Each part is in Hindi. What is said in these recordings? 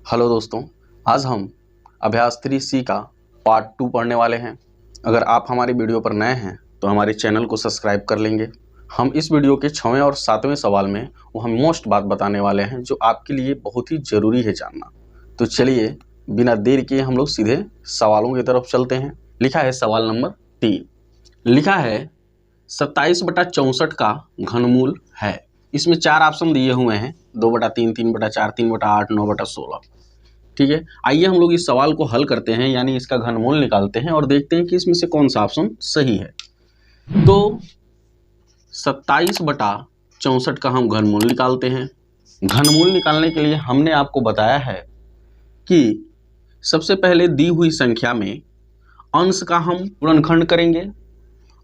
हेलो दोस्तों, आज हम अभ्यास 3C का पार्ट 2 पढ़ने वाले हैं। अगर आप हमारी वीडियो पर नए हैं तो हमारे चैनल को सब्सक्राइब कर लेंगे। हम इस वीडियो के 6वें और 7वें सवाल में वो हम मोस्ट बात बताने वाले हैं जो आपके लिए बहुत ही ज़रूरी है जानना। तो चलिए बिना देर किए हम लोग सीधे सवालों की तरफ चलते हैं। लिखा है सवाल नंबर 3, लिखा है 27/64 का घनमूल है। इसमें 4 ऑप्शन दिए हुए हैं, 2/3, 3/4, 3/8, 9/16। ठीक है, आइए हम लोग इस सवाल को हल करते हैं, यानी इसका घनमूल निकालते हैं और देखते हैं कि इसमें से कौन सा ऑप्शन सही है। तो 27/64 का हम घनमूल निकालते हैं। घनमूल निकालने के लिए हमने आपको बताया है कि सबसे पहले दी हुई संख्या में अंश का हम गुणनखंड करेंगे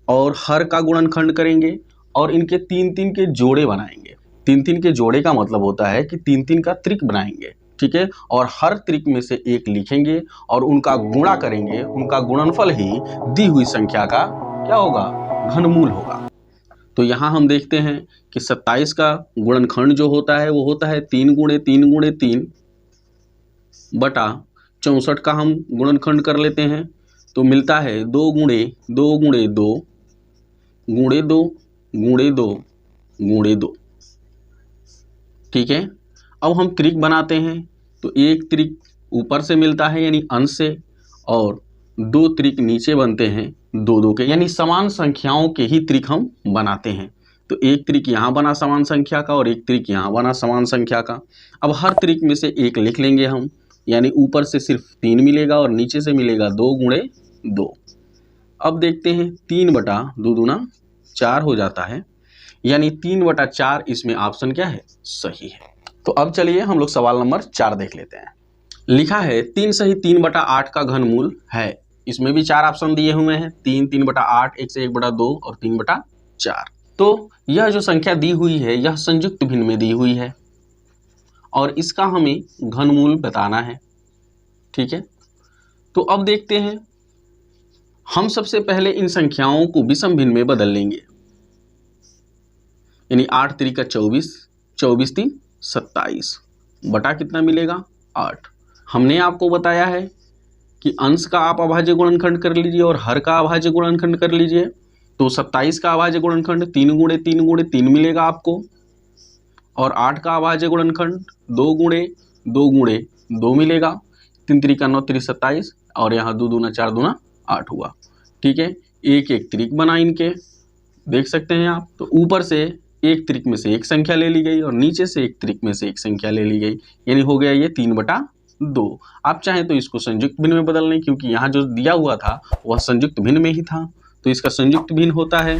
और हर का गुणनखंड करेंगे और इनके 3-3 के जोड़े बनाएंगे। 3-3 के जोड़े का मतलब होता है कि 3-3 का त्रिक बनाएंगे। ठीक है, और हर त्रिक में से एक लिखेंगे और उनका गुणा करेंगे। उनका गुणनफल ही दी हुई संख्या का क्या होगा, घनमूल होगा। तो यहाँ हम देखते हैं कि 27 का गुणनखंड जो होता है वो होता है 3 × 3 × 3 बटा 64 का हम गुणनखंड कर लेते हैं तो मिलता है 2 × 2 × 2 × 2 × 2 × 2। ठीक है, अब हम त्रिक बनाते हैं तो एक त्रिक ऊपर से मिलता है यानी अंश से, और 2 त्रिक नीचे बनते हैं 2-2 के, यानी समान संख्याओं के ही त्रिक हम बनाते हैं। तो एक त्रिक यहाँ बना समान संख्या का और एक त्रिक यहाँ बना समान संख्या का। अब हर त्रिक में से एक लिख लेंगे हम, यानी ऊपर से सिर्फ 3 मिलेगा और नीचे से मिलेगा 2 × 2। अब देखते हैं 3/2 × 4 हो जाता है, यानी 3/4 इसमें ऑप्शन क्या है, सही है। तो अब चलिए हम लोग सवाल नंबर 4 देख लेते हैं। लिखा है 3 सही 3/8 का घनमूल है। इसमें भी 4 ऑप्शन दिए हुए हैं, 3, 3/8, 1 से 1/2 और 3/4। तो यह जो संख्या दी हुई है यह संयुक्त भिन्न में दी हुई है और इसका हमें घनमूल बताना है। ठीक है, तो अब देखते हैं, हम सबसे पहले इन संख्याओं को विषम भिन्न में बदल लेंगे, यानी 8 × 3 = 24, 24 × 3 = 27 बटा कितना मिलेगा, 8। हमने आपको बताया है कि अंश का आप अभाज्य गुणनखंड कर लीजिए और हर का अभाज्य गुणनखंड कर लीजिए। तो 27 का अभाज्य गुणनखंड 3 × 3 × 3 मिलेगा आपको, और 8 का अभाज्य गुणनखंड 2 × 2 × 2 मिलेगा। 3 × 3 = 9, 3 × 27 और यहाँ 2 दूना 4 दूना 8 हुआ। ठीक है, एक एक त्रिक बना इनके, देख सकते हैं आप। तो ऊपर से एक त्रिक में से एक संख्या ले ली गई और नीचे से एक त्रिक में से एक संख्या ले ली गई, यानी हो गया ये 3/2। आप चाहें तो इसको संयुक्त भिन्न में बदल लें, क्योंकि यहाँ जो दिया हुआ था वह संयुक्त भिन्न में ही था। तो इसका संयुक्त भिन्न होता है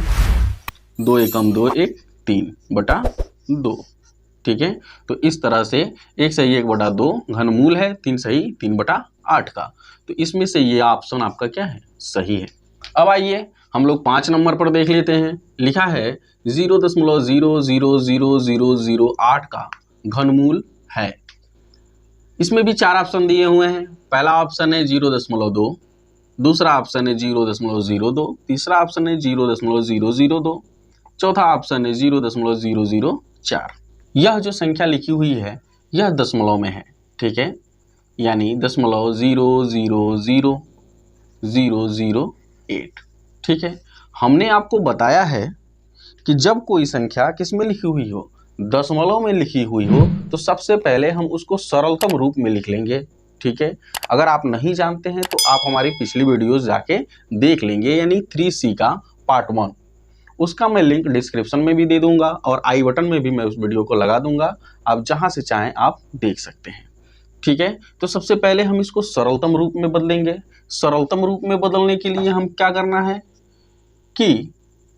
2 × 2 = 1, 3/2। ठीक है, तो इस तरह से 1 सही 1/2 घनमूल है, 3 सही 3/8 का। तो इसमें से ये ऑप्शन आपका क्या है, सही है। अब आइए हम लोग 5 नंबर पर देख लेते हैं। लिखा है 0.0000008 का घनमूल है। इसमें भी 4 ऑप्शन दिए हुए हैं। पहला ऑप्शन है 0.2, दूसरा ऑप्शन है 0.02, तीसरा ऑप्शन है 0.002, चौथा ऑप्शन है 0.004। यह जो संख्या लिखी हुई है यह दशमलव में है। ठीक है, यानी 0.0000008। ठीक है, हमने आपको बताया है कि जब कोई संख्या किस में लिखी हुई हो, दशमलव में लिखी हुई हो, तो सबसे पहले हम उसको सरलतम रूप में लिख लेंगे। ठीक है, अगर आप नहीं जानते हैं तो आप हमारी पिछली वीडियोस जाके देख लेंगे, यानी 3C का पार्ट 1, उसका मैं लिंक डिस्क्रिप्शन में भी दे दूंगा और आई बटन में भी मैं उस वीडियो को लगा दूंगा। आप जहां से चाहें आप देख सकते हैं। ठीक है, तो सबसे पहले हम इसको सरलतम रूप में बदलेंगे। सरलतम रूप में बदलने के लिए हम क्या करना है कि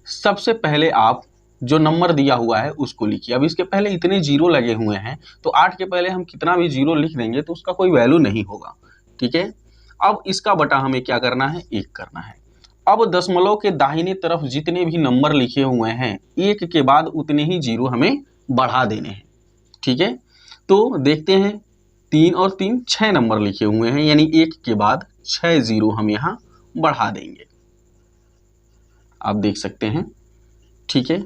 सबसे पहले आप जो नंबर दिया हुआ है उसको लिखिए। अब इसके पहले इतने जीरो लगे हुए हैं तो 8 के पहले हम कितना भी जीरो लिख देंगे तो उसका कोई वैल्यू नहीं होगा। ठीक है, अब इसका बटा हमें क्या करना है, 1 करना है। अब दशमलव के दाहिने तरफ जितने भी नंबर लिखे हुए हैं 1 के बाद उतने ही जीरो हमें बढ़ा देने हैं। ठीक है, तो देखते हैं 3 और 3 6 नंबर लिखे हुए हैं, यानी 1 के बाद 6 जीरो हम यहाँ बढ़ा देंगे, आप देख सकते हैं। ठीक है,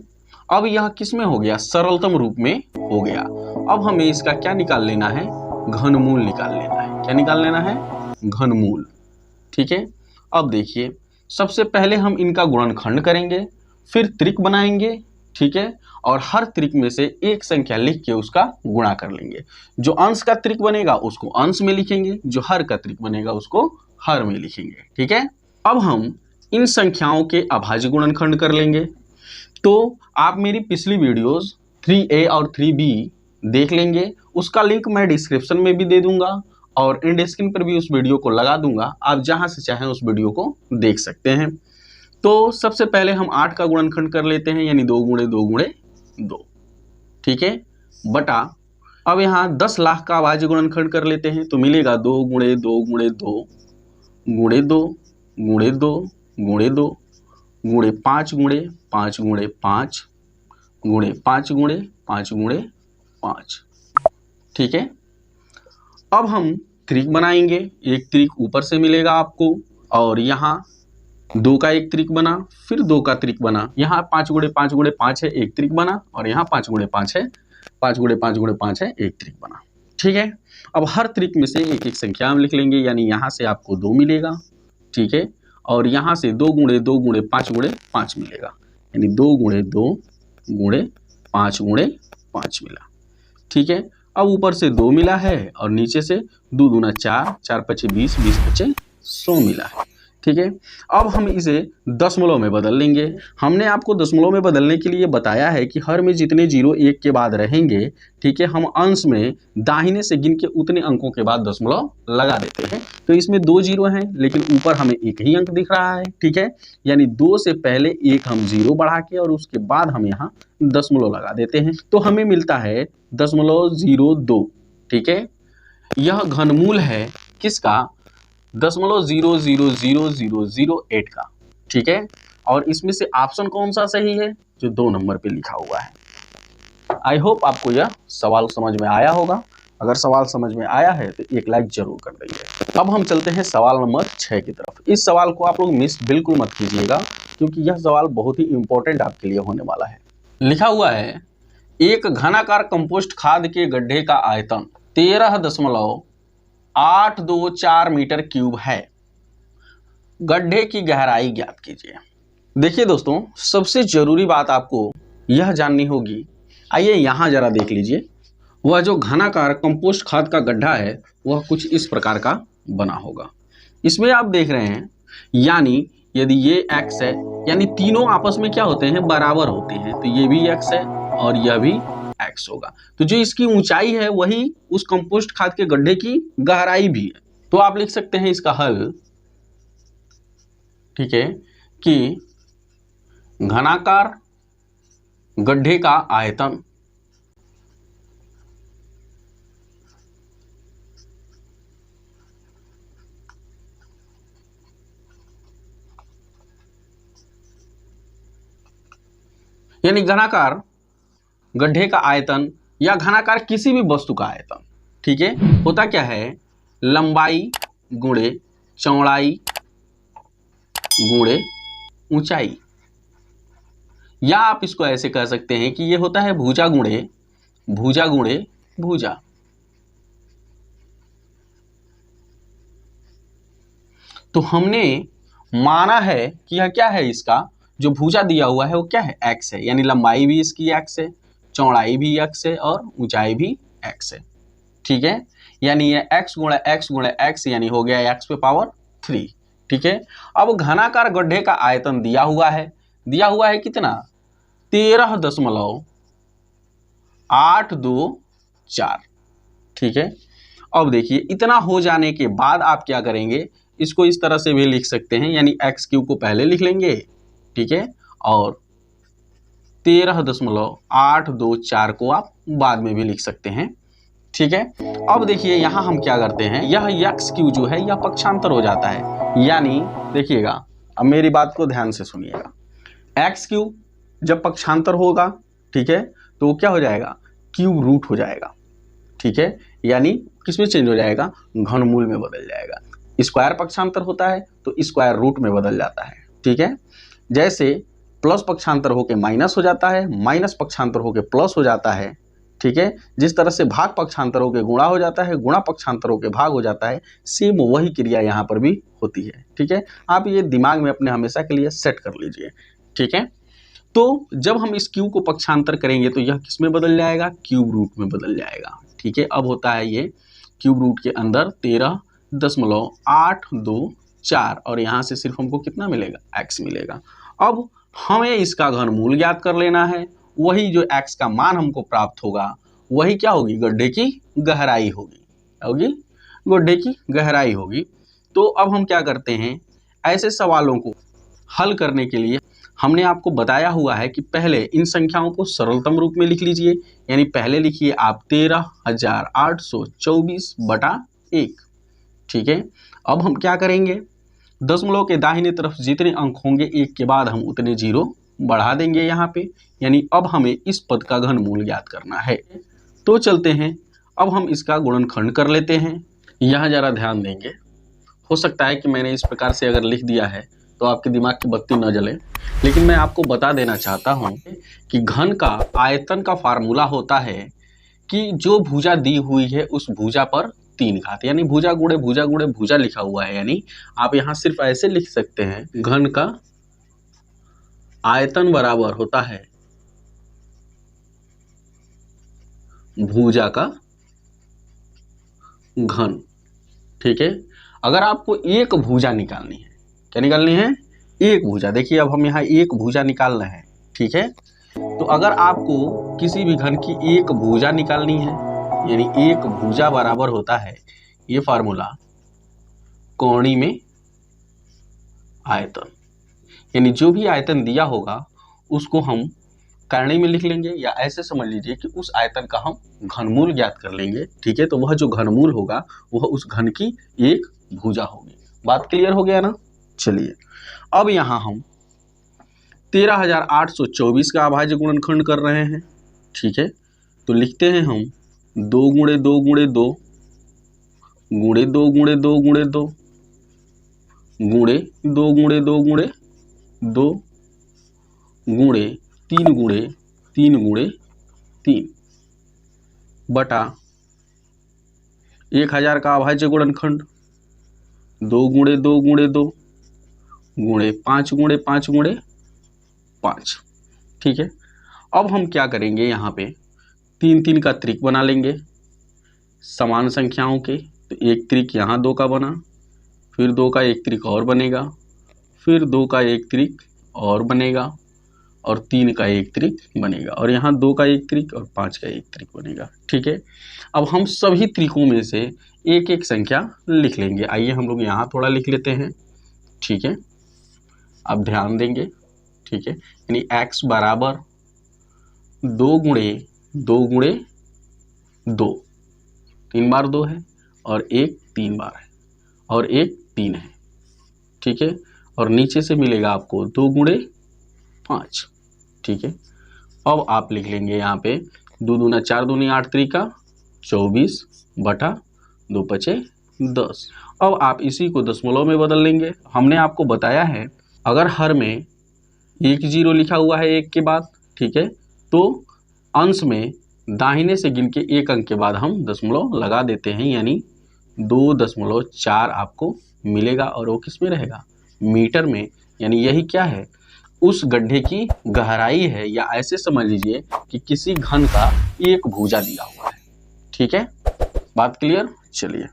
अब यह किस में हो गया, सरलतम रूप में हो गया। अब हमें इसका क्या निकाल लेना है, घनमूल निकाल लेना है। क्या निकाल लेना है? घनमूल। ठीक है, अब देखिए सबसे पहले हम इनका गुणनखंड करेंगे, फिर त्रिक बनाएंगे। ठीक है, और हर त्रिक में से एक संख्या लिख के उसका गुणा कर लेंगे। जो अंश का त्रिक बनेगा उसको अंश में लिखेंगे, जो हर का त्रिक बनेगा उसको हर में लिखेंगे। ठीक है, अब हम इन संख्याओं के अभाज्य गुणनखंड कर लेंगे। तो आप मेरी पिछली वीडियोस 3A और 3B देख लेंगे, उसका लिंक मैं डिस्क्रिप्शन में भी दे दूंगा और एंड स्क्रीन पर भी उस वीडियो को लगा दूंगा, आप जहां से चाहें उस वीडियो को देख सकते हैं। तो सबसे पहले हम 8 का गुणनखंड कर लेते हैं, यानी 2 गुणे 2 गुणे 2। ठीक है, बटा अब यहाँ 10 लाख का अभाज्य गुणनखंड कर लेते हैं, तो मिलेगा 2 गुणे 2 गुणे 2 गुणे 2 गुणे 2 गुणे 2 गुणे 5 गुणे 5 गुणे 5 गुणे 5 गुणे 5 गुणे 5। ठीक है, अब हम त्रिक बनाएंगे। एक त्रिक ऊपर से मिलेगा आपको, और यहाँ 2 का एक त्रिक बना, फिर 2 का त्रिक बना। यहाँ 5 गुणे 5 गुणे 5 है, एक त्रिक बना, और यहाँ 5 गुणे 5 है, 5 गुणे 5 गुणे 5 है, एक त्रिक बना। ठीक है, अब हर त्रिक में से एक एक संख्या हम लिख लेंगे, यानी यहाँ से आपको 2 मिलेगा। ठीक है, और यहाँ से 2 गुणे 2 गुणे 5 गुणे 5 मिलेगा, यानी 2 गुणे 2 गुणे 5 गुणे 5 मिला। ठीक है, अब ऊपर से 2 मिला है और नीचे से 2 दूना 4, 4 पचे 20, 20 पचे 100 मिला है। ठीक है, अब हम इसे दशमलव में बदल लेंगे। हमने आपको दशमलव में बदलने के लिए बताया है कि हर में जितने जीरो एक के बाद रहेंगे, ठीक है, हम अंश में दाहिने से गिन के उतने अंकों के बाद दशमलव लगा देते हैं। तो इसमें 2 जीरो हैं, लेकिन ऊपर हमें एक ही अंक दिख रहा है। ठीक है, यानी 2 से पहले एक हम जीरो बढ़ा के और उसके बाद हम यहाँ दशमलव लगा देते हैं, तो हमें मिलता है 0.02। ठीक है, यह घनमूल है किसका? 0.000008 का। ठीक है, और इसमें से ऑप्शन कौन सा सही है? जो 2 नंबर पे लिखा हुआ है। आई होप आपको यह सवाल समझ में आया होगा। अगर सवाल समझ में आया है तो एक लाइक जरूर कर दीजिए। अब हम चलते हैं सवाल नंबर 6 की तरफ। इस सवाल को आप लोग मिस बिल्कुल मत कीजिएगा, क्योंकि यह सवाल बहुत ही इंपॉर्टेंट आपके लिए होने वाला है। लिखा हुआ है, एक घनाकार कंपोस्ट खाद के गड्ढे का आयतन 13.824 मीटर क्यूब है। गड्ढे की गहराई ज्ञात कीजिए। देखिए दोस्तों, सबसे जरूरी बात आपको यह जाननी होगी। आइए यहां जरा देख लीजिए, वह जो घनाकार कंपोस्ट खाद का गड्ढा है वह कुछ इस प्रकार का बना होगा। इसमें आप देख रहे हैं, यानी यदि ये x है, यानी तीनों आपस में क्या होते हैं? बराबर होते हैं। तो ये भी x है और यह भी x होगा। तो जो इसकी ऊंचाई है वही उस कंपोस्ट खाद के गड्ढे की गहराई भी है। तो आप लिख सकते हैं इसका हल, ठीक है, कि घनाकार गड्ढे का आयतन यानी घनाकार गड्ढे का आयतन या घनाकार किसी भी वस्तु का आयतन, ठीक है, होता क्या है? लंबाई गुणे चौड़ाई गुणे ऊंचाई, या आप इसको ऐसे कह सकते हैं कि ये होता है भुजा गुणे भुजा। तो हमने माना है कि यह क्या है? इसका जो भुजा दिया हुआ है वो क्या है? x है, यानी लंबाई भी इसकी x है, चौड़ाई भी x है और ऊंचाई भी x है। ठीक है, यानी ये x गुणे x यानी हो गया x पे पावर 3। ठीक है, अब घनाकार गड्ढे का आयतन दिया हुआ है कितना? 13.824। ठीक है, अब देखिए इतना हो जाने के बाद आप क्या करेंगे? इसको इस तरह से भी लिख सकते हैं, यानी x क्यूब को पहले लिख लेंगे, ठीक है, और 13.824 को आप बाद में भी लिख सकते हैं। ठीक है, अब देखिए यहाँ हम क्या करते हैं, यह x क्यूब जो है यह पक्षांतर हो जाता है। यानी देखिएगा, अब मेरी बात को ध्यान से सुनिएगा, x क्यूब जब पक्षांतर होगा, ठीक है, तो वो क्या हो जाएगा? क्यूब रूट हो जाएगा। ठीक है, यानी किसमें चेंज हो जाएगा? घनमूल में बदल जाएगा। स्क्वायर पक्षांतर होता है तो स्क्वायर रूट में बदल जाता है। ठीक है, जैसे प्लस पक्षांतर होके माइनस हो जाता है, माइनस पक्षांतर होके प्लस हो जाता है। ठीक है, जिस तरह से भाग पक्षांतरों के गुणा हो जाता है, गुणा पक्षांतरों के भाग हो जाता है, सेम वही क्रिया यहाँ पर भी होती है। ठीक है, आप ये दिमाग में अपने हमेशा के लिए सेट कर लीजिए। ठीक है, तो जब हम इस क्यू को पक्षांतर करेंगे तो यह किस में बदल जाएगा, क्यूब रूट में बदल जाएगा। ठीक है, अब होता है ये क्यूब रूट के अंदर 13.824 और यहाँ से सिर्फ हमको कितना मिलेगा, x मिलेगा। अब हमें इसका घनमूल ज्ञात कर लेना है। वही जो x का मान हमको प्राप्त होगा वही क्या होगी, गड्ढे की गहराई होगी, गड्ढे की गहराई होगी। तो अब हम क्या करते हैं, ऐसे सवालों को हल करने के लिए हमने आपको बताया हुआ है कि पहले इन संख्याओं को सरलतम रूप में लिख लीजिए। यानी पहले लिखिए आप 13,824/1। ठीक है, अब हम क्या करेंगे, दशमलव के दाहिने तरफ जितने अंक होंगे एक के बाद हम उतने जीरो बढ़ा देंगे यहाँ पे। यानी अब हमें इस पद का घनमूल ज्ञात करना है। तो चलते हैं, अब हम इसका गुणनखंड कर लेते हैं। यहाँ जरा ध्यान देंगे, हो सकता है कि मैंने इस प्रकार से अगर लिख दिया है तो आपके दिमाग की बत्ती न जले, लेकिन मैं आपको बता देना चाहता हूँ कि घन का आयतन का फार्मूला होता है कि जो भुजा दी हुई है उस भुजा पर 3 घात, यानी भुजा गुणे भुजा गुणे भुजा लिखा हुआ है। यानी आप यहाँ सिर्फ ऐसे लिख सकते हैं, घन का आयतन बराबर होता है भुजा का घन। ठीक है, अगर आपको एक भुजा निकालनी है, क्या निकालनी है, एक भुजा। देखिए अब हम यहाँ एक भुजा निकाल रहे हैं। ठीक है, तो अगर आपको किसी भी घन की एक भुजा निकालनी है, यानी एक भुजा बराबर होता है ये फार्मूला कोणी में आयतन, यानी जो भी आयतन दिया होगा उसको हम करणी में लिख लेंगे, या ऐसे समझ लीजिए कि उस आयतन का हम घनमूल ज्ञात कर लेंगे। ठीक है, तो वह जो घनमूल होगा वह उस घन की एक भुजा होगी। बात क्लियर हो गया ना। चलिए अब यहाँ हम 13,824 का अभाज्य गुणनखंड कर रहे हैं। ठीक है, तो लिखते हैं हम 2 गुणे 2 गुणे 2 गुणे 2 गुणे 2 गुणे 2 गुणे 2 गुणे 2 गुणे 2 गुणे 3 गुणे 3 गुणे 3 बटा 1000 का अभाज्य गुणनखंड 2 गुणे 2 गुणे 2 गुणे 5 गुणे 5 गुणे 5। ठीक है, अब हम क्या करेंगे, यहाँ पे 3 3 का त्रिक बना लेंगे समान संख्याओं के। तो एक त्रिक यहाँ 2 का बना, फिर 2 का एक त्रिक और बनेगा, फिर 2 का एक त्रिक और बनेगा, और 3 का एक त्रिक बनेगा, और यहाँ 2 का एक त्रिक और 5 का एक त्रिक बनेगा। ठीक है, अब हम सभी त्रिकों में से एक एक संख्या लिख लेंगे। आइए हम लोग यहाँ थोड़ा लिख लेते हैं। ठीक है, अब ध्यान देंगे। ठीक है, यानी x बराबर 2 गुणे 2 गुणे 2, 3 बार 2 है, और एक 3 बार है, और एक 3 है। ठीक है, और नीचे से मिलेगा आपको 2 गुणे 5। ठीक है, अब आप लिख लेंगे यहाँ पे 2 दूना 4 दूनी 8 त्रिका 24 बटा 2 पचे 10। अब आप इसी को दशमलव में बदल लेंगे। हमने आपको बताया है अगर हर में 1 0 लिखा हुआ है एक के बाद, ठीक है, तो अंश में दाहिने से गिन के एक अंक के बाद हम दशमलव लगा देते हैं, यानी 2.4 आपको मिलेगा, और वो किस में रहेगा, मीटर में। यानी यही क्या है, उस गड्ढे की गहराई है, या ऐसे समझ लीजिए कि किसी घन का एक भुजा दिया हुआ है। ठीक है, बात क्लियर। चलिए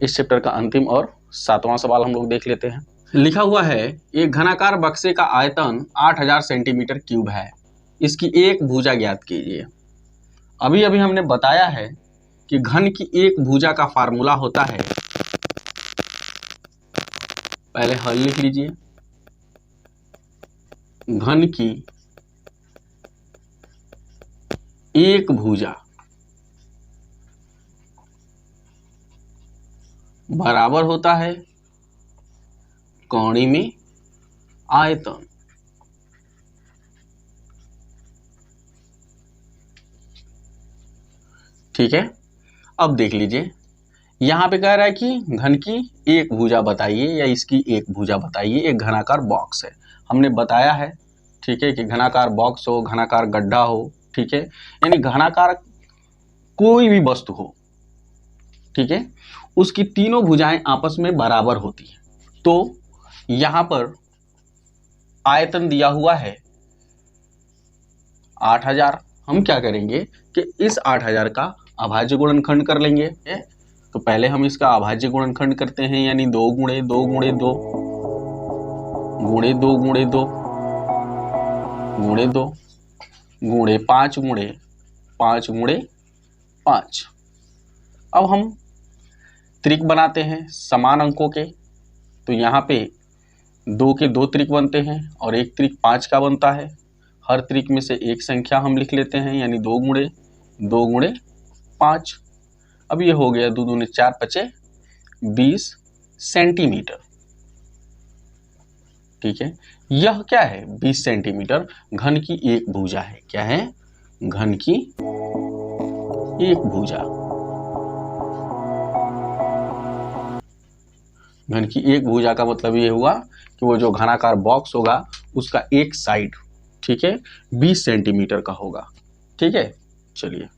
इस चैप्टर का अंतिम और 7वां सवाल हम लोग देख लेते हैं। लिखा हुआ है एक घनाकार बक्से का आयतन 8000 सेंटीमीटर क्यूब है, इसकी एक भुजा ज्ञात कीजिए। अभी अभी हमने बताया है कि घन की एक भुजा का फार्मूला होता है, पहले हल लिख लीजिए, घन की एक भुजा बराबर होता है कोणी में आयतन। ठीक है, अब देख लीजिए यहाँ पे कह रहा है कि घन की एक भुजा बताइए, या इसकी एक भुजा बताइए। एक घनाकार बॉक्स है, हमने बताया है, ठीक है, कि घनाकार बॉक्स हो, घनाकार गड्ढा हो, ठीक है, यानी घनाकार कोई भी वस्तु हो, ठीक है, उसकी तीनों भुजाएं आपस में बराबर होती हैं। तो यहां पर आयतन दिया हुआ है 8000। हम क्या करेंगे कि इस 8000 का अभाज्य गुणनखंड कर लेंगे। तो पहले हम इसका अभाज्य गुणनखंड करते हैं, यानी 2 गुणे 2 गुणे 2 गुणे 2 गुणे 2 गुणे 2 गुणे 5 गुणे 5 गुणे 5। अब हम त्रिक बनाते हैं समान अंकों के। तो यहाँ पे 2 के 2 त्रिक बनते हैं और एक त्रिक 5 का बनता है। हर त्रिक में से एक संख्या हम लिख लेते हैं, यानी 2 गुणे 5। अब ये हो गया 2 दूने 4 पचे 20 सेंटीमीटर। ठीक है, यह क्या है 20 सेंटीमीटर घन की एक भुजा है। क्या है? घन की एक भुजा। घन की एक भुजा का मतलब ये हुआ कि वो जो घनाकार बॉक्स होगा उसका एक साइड, ठीक है, 20 सेंटीमीटर का होगा। ठीक है, चलिए।